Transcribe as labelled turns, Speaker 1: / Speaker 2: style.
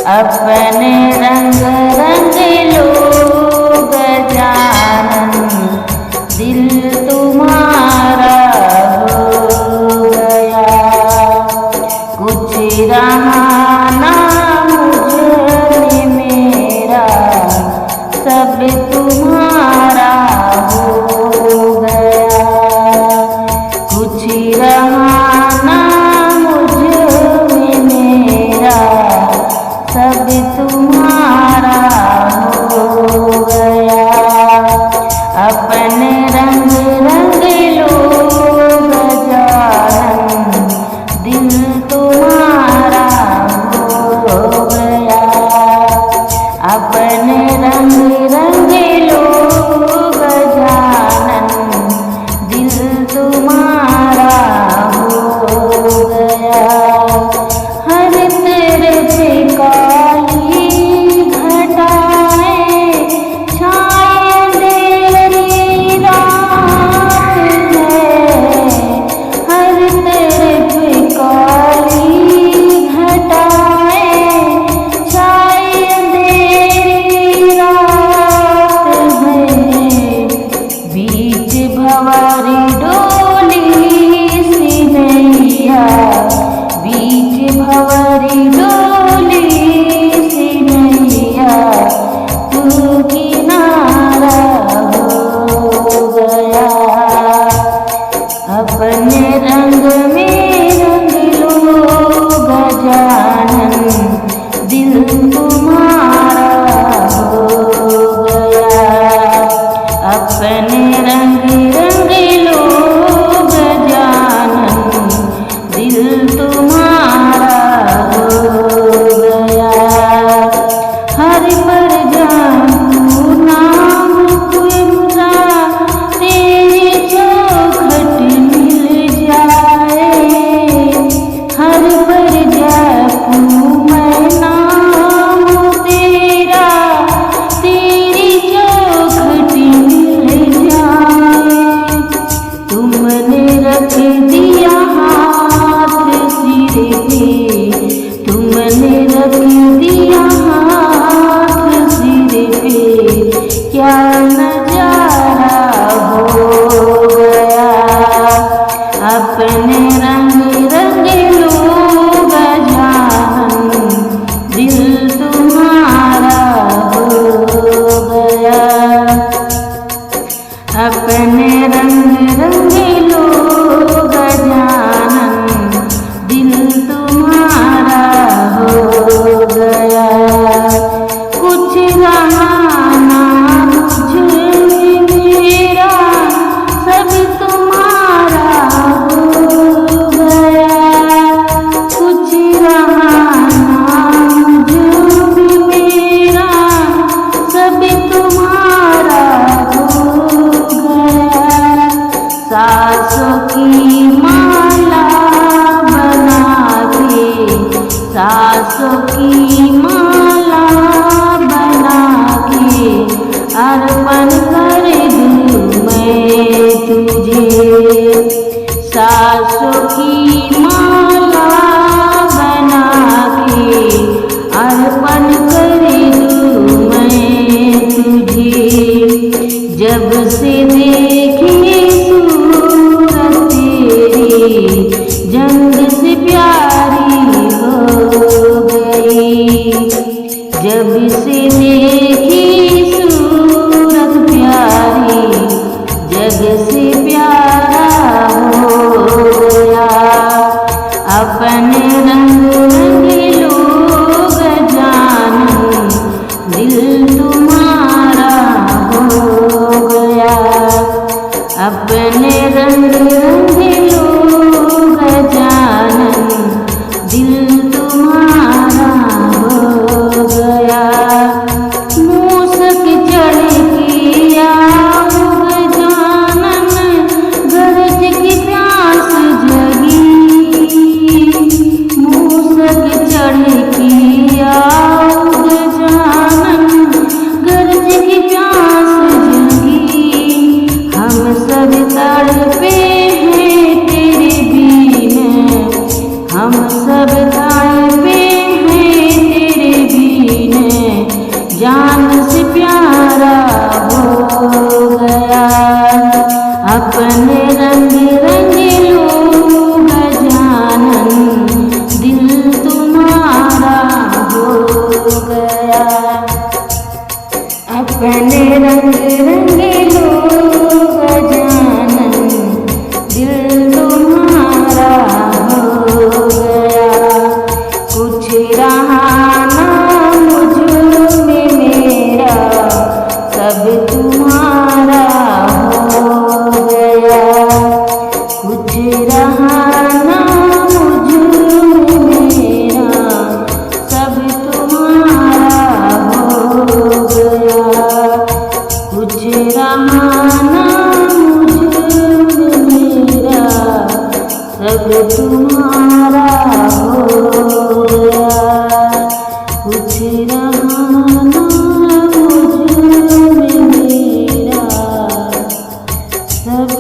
Speaker 1: अपने रंग रंग लो गजानन, दिल तुम्हारा हो गया। कुछ रहा ना मुझे मेरा, सब तुम्हारा हो गया। कुछ रहा ना मुझे मेरा, सब तुम्हारा हो गया। अपने रंग रंग लो गजानन, दिल तुम्हारा हो गया। अपने रंग रंग लो गजानन, दिल तुम्हारा हो गया। हर तरफ काली घटाएं छाए अंधेरी रात है। हर तरफ काली घटाएं छाए अंधेरी रात है। बीच भंवरी डोली सी नैया, बीच भंवरी डोली सी नैया, तू किनारा हो गया। अपने रंग में रंग लो गजानन, दिल तुम्हारा हो गया। अपने रंग रंग लो गजानन, दिल तुम्हारा हो गया। हर पर जानू नाम तुम्हारा, तेरी चौखट मिल जाए। हर पर जपू मैं नाम तेरा, तेरी चौखट मिल जाए। तुमने रख दिया हाथ सिर पे, तुमने रख दिया हाथ सिर पे, क्या नजारा हो गया। अपने रंग रंग लो गजानन, दिल तुम्हारा हो गया। अपने रंग रंग लो गजानन, दिल तुम्हारा हो गया। कुछ रहा ना मुझे मेरा, सब तुम्हारा हो गया। कुछ रहा ना मुझे मेरा, सब तुम्हारा हो गया। सासों की माला बना के, सासों की माला बना के, अर्पण कर दूं मैं तुझे। सासों की माला बना के, अर्पण कर दूं मैं तुझे। जब से देखी सूरत तेरी, जंग से प्यारी हो गई। जब से देखी सूरत प्यारी, जग से प्यारा हो गया। अपने रंग रंग लो गजानन, दिल तुम्हारा हो गया। अपने रंग रंग लो गजानन, दिल तुम्हारा हो गया। मूसक चढ़ के आओ गजानन, गरज की प्यास जगी। जान से प्यारा हो गया। अपने रंग रंगीलो गजानन दिल तुम्हारा हो गया। अपने रंग रंगीलो गजानन दिल तुम्हारा हो गया। कुछ रहा ना मुझ में मेरा, सब तुम्हारा हो गया। कुछ रहा ना मुझ में मेरा, सब तुम्हारा हो गया। कुछ रहा ना मुझ में मेरा, सब तुम्हारा हो गया। कुछ रहा ना मुझ में मेरा, सब